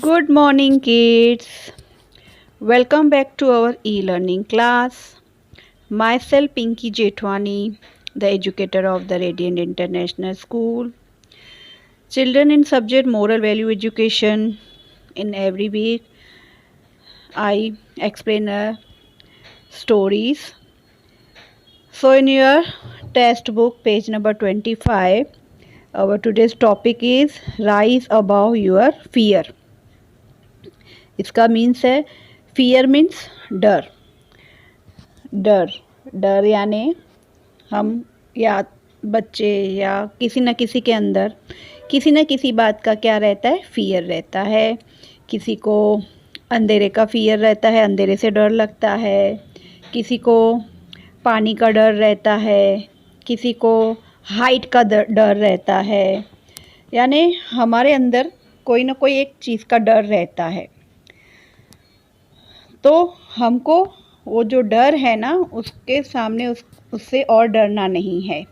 Good morning, kids. Welcome back to our e-learning class. Myself, Pinky Jethwani, the educator of the Radiant International School. Children in subject moral value education. In every week, I explain stories. So, in your test book, page number 25, our today's topic is rise above your fear. इसका means है fear means डर. डर डर यानी हम या बच्चे या किसी न किसी के अंदर किसी न किसी बात का क्या रहता है, फियर रहता है. किसी को अंधेरे का फियर रहता है, अंधेरे से डर लगता है. किसी को पानी का डर रहता है, किसी को हाइट का डर रहता है. यानी हमारे अंदर कोई ना कोई एक चीज़ का डर रहता है. तो हमको वो जो डर है ना, उसके सामने उससे और डरना नहीं है.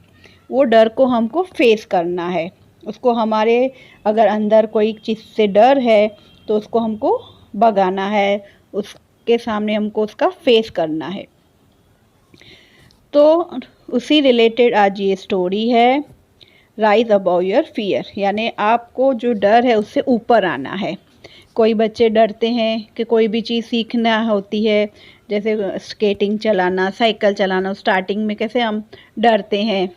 वो डर को हमको फेस करना है. उसको हमारे अगर अंदर कोई चीज़ से डर है तो उसको हमको भगाना है, उसके सामने हमको उसका फेस करना है. तो उसी रिलेटेड आज ये स्टोरी है, राइज अबाउ योर फियर. यानी आपको जो डर है उससे ऊपर आना है. कोई बच्चे डरते हैं कि कोई भी चीज़ सीखना होती है, जैसे स्केटिंग चलाना, साइकिल चलाना. स्टार्टिंग में कैसे हम डरते हैं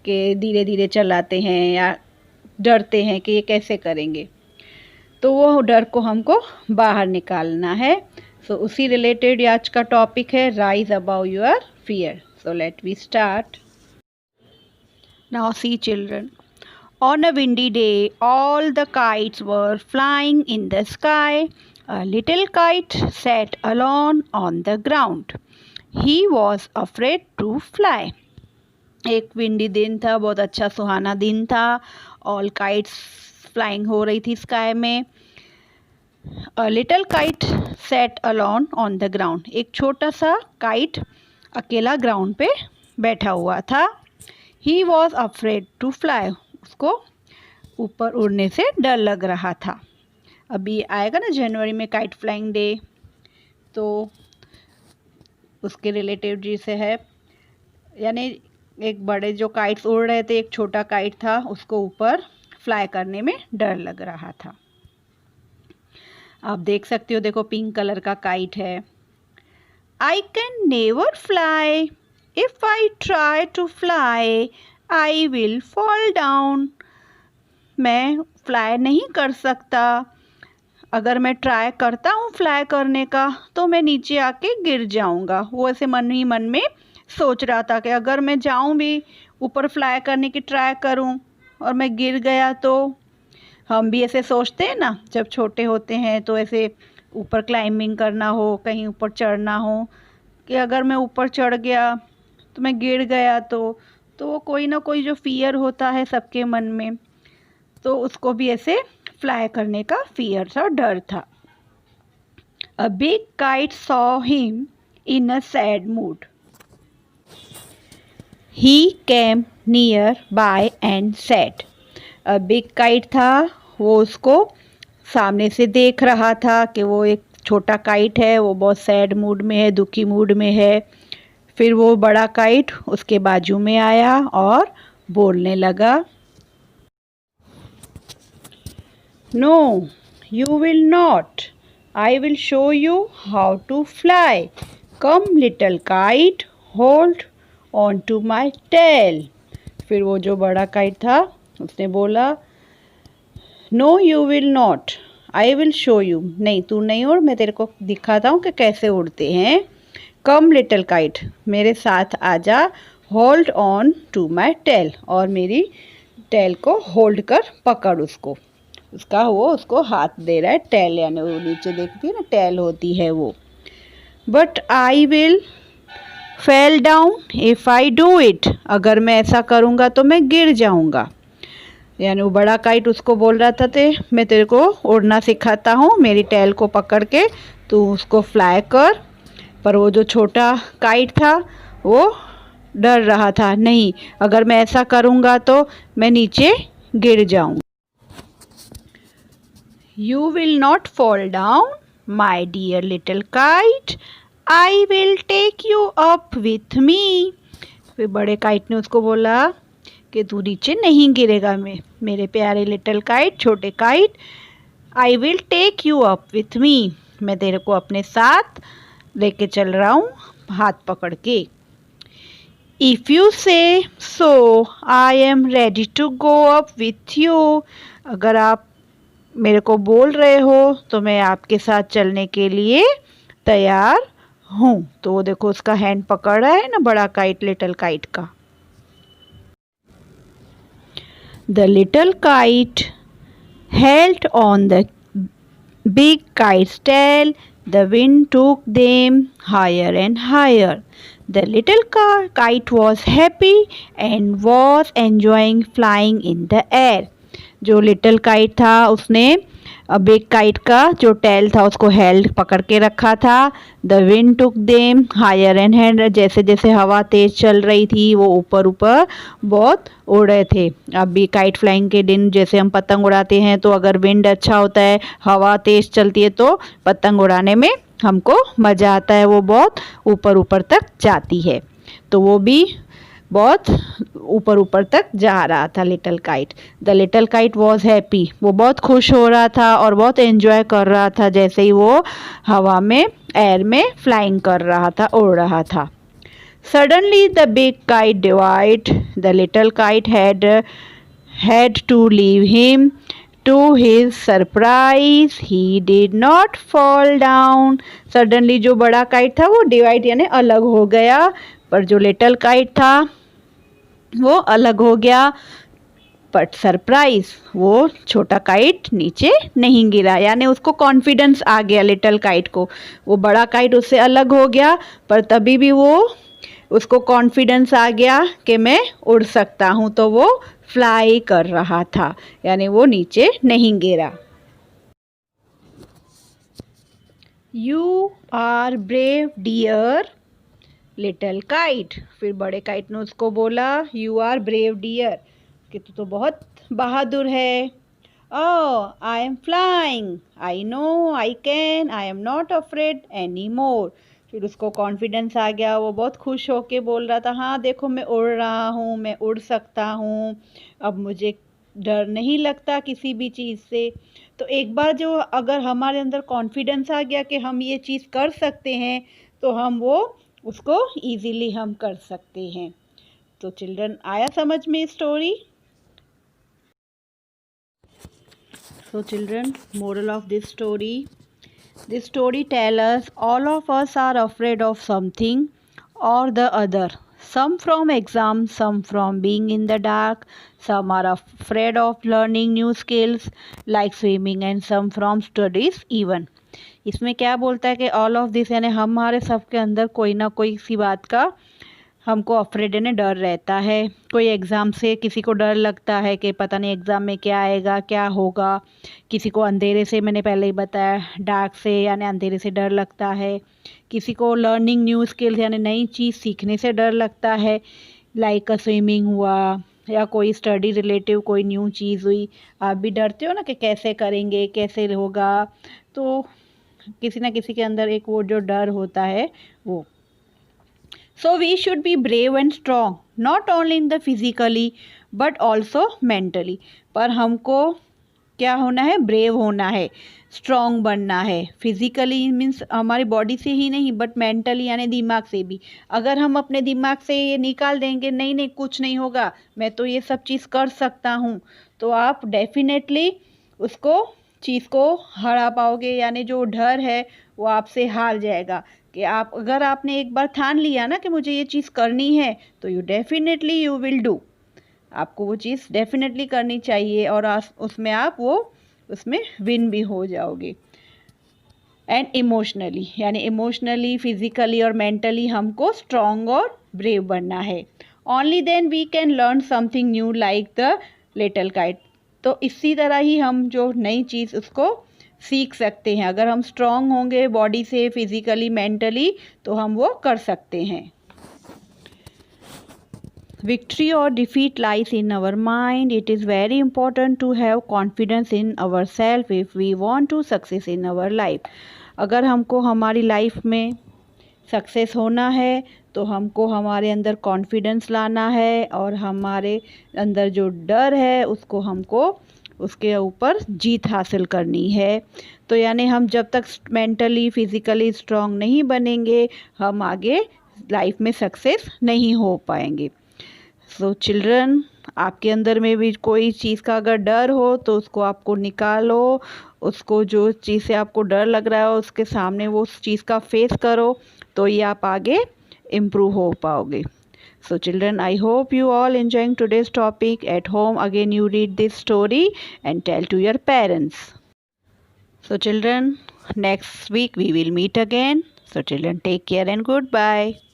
कि धीरे धीरे चलाते हैं या डरते हैं कि ये कैसे करेंगे. तो वो डर को हमको बाहर निकालना है. सो उसी रिलेटेड आज का टॉपिक है rise above your fear. So let we start. Now see children, on a windy day, all the kites were flying in the sky. A little kite sat alone on the ground. He was afraid to fly. एक windy दिन था, बहुत अच्छा सुहाना दिन था. All kites flying हो रही थी स्काई में. A little kite sat alone on the ground. एक छोटा सा काइट अकेला ग्राउंड पे बैठा हुआ था. He was afraid to fly. उसको ऊपर उड़ने से डर लग रहा था. अभी आएगा ना जनवरी में काइट फ्लाइंग डे, तो उसके रिलेटिव जी से है. यानी एक बड़े जो काइट्स उड़ रहे थे, एक छोटा काइट था, उसको ऊपर फ्लाई करने में डर लग रहा था. आप देख सकते हो, देखो पिंक कलर का काइट है. I can never fly. If I try to fly I will fall down. मैं फ्लाई नहीं कर सकता. अगर मैं ट्राई करता हूँ फ्लाई करने का तो मैं नीचे आके गिर जाऊँगा. वो ऐसे मन ही मन में सोच रहा था कि अगर मैं जाऊँ भी ऊपर फ्लाई करने की ट्राई करूँ और मैं गिर गया तो. हम भी ऐसे सोचते हैं ना, जब छोटे होते हैं तो ऐसे ऊपर क्लाइंबिंग करना हो, कहीं ऊपर चढ़ना हो, कि अगर मैं ऊपर चढ़ गया तो मैं गिर गया तो वो कोई ना कोई जो फियर होता है सबके मन में, तो उसको भी ऐसे फ्लाई करने का फियर था, डर था. A big kite saw him in a sad mood. He came near by and said. A big kite था, वो उसको सामने से देख रहा था कि वो एक छोटा काइट है, वो बहुत सैड मूड में है, दुखी मूड में है. फिर वो बड़ा काइट उसके बाजू में आया और बोलने लगा, no you will not. I will show you how to fly. Come little kite, hold on to my tail. फिर वो जो बड़ा काइट था उसने बोला, no you will not, I will show you. नहीं, तू नहीं उड़, मैं तेरे को दिखाता हूँ कि कैसे उड़ते हैं. कम लिटिल काइट, मेरे साथ आजा. Hold on to my tail, और मेरी टेल को होल्ड कर पकड़ उसको. उसको हाथ दे रहा है. टेल यानी वो नीचे देखती है ना, टेल होती है वो. But I will fell down if I do it. अगर मैं ऐसा करूँगा तो मैं गिर जाऊँगा. यानी वो बड़ा काइट उसको बोल रहा था, मैं तेरे को उड़ना सिखाता हूँ, मेरी टेल को पकड़ के तू उसको फ्लाई कर. पर वो जो छोटा काइट था वो डर रहा था, नहीं, अगर मैं ऐसा करूँगा तो मैं नीचे गिर जाऊँगा. You will not fall down, my dear little kite. I will take you up with me. फिर बड़े काइट ने उसको बोला कि तू नीचे नहीं गिरेगा मेरे प्यारे लिटिल काइट, छोटे kite. I will take you up with me, मैं तेरे को अपने साथ लेके चल रहा हूँ हाथ पकड़ के। If you say so I am ready to go up with you, अगर आप मेरे को बोल रहे हो तो मैं आपके साथ चलने के लिए तैयार हूँ। तो वो देखो उसका हैंड पकड़ रहा है ना बड़ा काइट लिटिल काइट का। The little kite held on the big kite's tail. The wind took them higher and higher. The little kite was happy and was enjoying flying in the air. जो little kite था उसने big kite का जो tell था उसको held पकड़ के रखा था। The wind took them higher and higher, जैसे जैसे हवा तेज चल रही थी वो ऊपर ऊपर बहुत उड़ रहे थे। अब भी काइट फ्लाइंग के दिन जैसे हम पतंग उड़ाते हैं तो अगर विंड अच्छा होता है, हवा तेज चलती है तो पतंग उड़ाने में हमको मज़ा आता है, वो बहुत ऊपर ऊपर तक जाती है। तो वो भी बहुत ऊपर ऊपर तक जा रहा था little kite. The little kite was happy, वो बहुत खुश हो रहा था और बहुत एंजॉय कर रहा था जैसे ही वो हवा में एयर में फ्लाइंग कर रहा था, उड़ रहा था। Suddenly the big kite divide, the little kite had to leave him. To his surprise, he did not fall down. Suddenly जो बड़ा काइट था वो डिवाइड यानी अलग हो गया, पर जो लिटिल काइट था वो अलग हो गया। बट सरप्राइज, वो छोटा काइट नीचे नहीं गिरा, यानी उसको कॉन्फिडेंस आ गया लिटिल काइट को। वो बड़ा काइट उससे अलग हो गया पर तभी भी वो उसको कॉन्फिडेंस आ गया कि मैं उड़ सकता हूँ, तो वो फ्लाई कर रहा था यानी वो नीचे नहीं गिरा। You are brave dear little kite, फिर बड़े काइट ने उसको बोला यू आर ब्रेव डियर, कि तू तो बहुत बहादुर है। Oh I am flying, I know I can, I am not afraid any more. फिर उसको कॉन्फिडेंस आ गया, वो बहुत खुश होके बोल रहा था हाँ देखो मैं उड़ रहा हूँ, मैं उड़ सकता हूँ, अब मुझे डर नहीं लगता किसी भी चीज़ से। तो एक बार जो अगर हमारे अंदर कॉन्फिडेंस आ गया कि हम ये चीज़ कर सकते हैं तो हम वो उसको इजीली हम कर सकते हैं। तो चिल्ड्रन आया समझ में story? So children, moral of this story tell us all of us are afraid of something or the other. Some from exams, some from being in the dark, some are afraid of learning new skills like swimming and some from studies even. इसमें क्या बोलता है कि all of this यानी हमारे सबके अंदर कोई ना कोई सी बात का हमको अफ्रेड यानी डर रहता है। कोई एग्ज़ाम से किसी को डर लगता है कि पता नहीं एग्ज़ाम में क्या आएगा क्या होगा, किसी को अंधेरे से, मैंने पहले ही बताया डार्क से यानी अंधेरे से डर लगता है, किसी को लर्निंग न्यू स्किल्स यानी नई चीज़ सीखने से डर लगता है, लाइक स्विमिंग हुआ या कोई स्टडी रिलेटिव कोई न्यू चीज़ हुई। आप भी डरते हो ना कि कैसे करेंगे कैसे होगा, तो किसी ना किसी के अंदर एक वो जो डर होता है वो। So we should be brave and strong, not only in the physically but also mentally. पर हमको क्या होना है, ब्रेव होना है, स्ट्रॉन्ग बनना है। फिजिकली मीन्स हमारी बॉडी से ही नहीं बट मेंटली यानी दिमाग से भी। अगर हम अपने दिमाग से ये निकाल देंगे नहीं नहीं कुछ नहीं होगा, मैं तो ये सब चीज़ कर सकता हूँ, तो आप डेफिनेटली उसको चीज़ को हरा पाओगे, यानी जो डर है वो आपसे हार जाएगा। कि आप अगर आपने एक बार ठान लिया ना कि मुझे ये चीज़ करनी है तो you definitely you will do, आपको वो चीज़ डेफिनेटली करनी चाहिए और उसमें आप वो उसमें विन भी हो जाओगे। एंड इमोशनली यानी इमोशनली फिज़िकली और मेंटली हमको स्ट्रॉन्ग और ब्रेव बनना है। Only then we can learn something new like the little kite. तो इसी तरह ही हम जो नई चीज़ उसको सीख सकते हैं। अगर हम स्ट्रॉन्ग होंगे बॉडी से, फिज़िकली, मेंटली, तो हम वो कर सकते हैं। Victory or defeat lies in our mind. It is very important to have confidence in ourselves if we want to success in our life. अगर हमको हमारी लाइफ में सक्सेस होना है तो हमको हमारे अंदर कॉन्फिडेंस लाना है और हमारे अंदर जो डर है उसको हमको उसके ऊपर जीत हासिल करनी है। तो यानी हम जब तक मेंटली फिज़िकली स्ट्रांग नहीं बनेंगे हम आगे लाइफ में सक्सेस नहीं हो पाएंगे। सो चिल्ड्रन, आपके अंदर में भी कोई चीज़ का अगर डर हो तो उसको आपको निकालो, उसको जो चीज़ से आपको डर लग रहा है उसके सामने वो उस चीज़ का फेस करो, तो ये आप आगे इम्प्रूव हो पाओगे। So children, I hope you all enjoying today's topic. At home again you read this story and tell to your parents. So children, next week we will meet again. So children, take care and goodbye.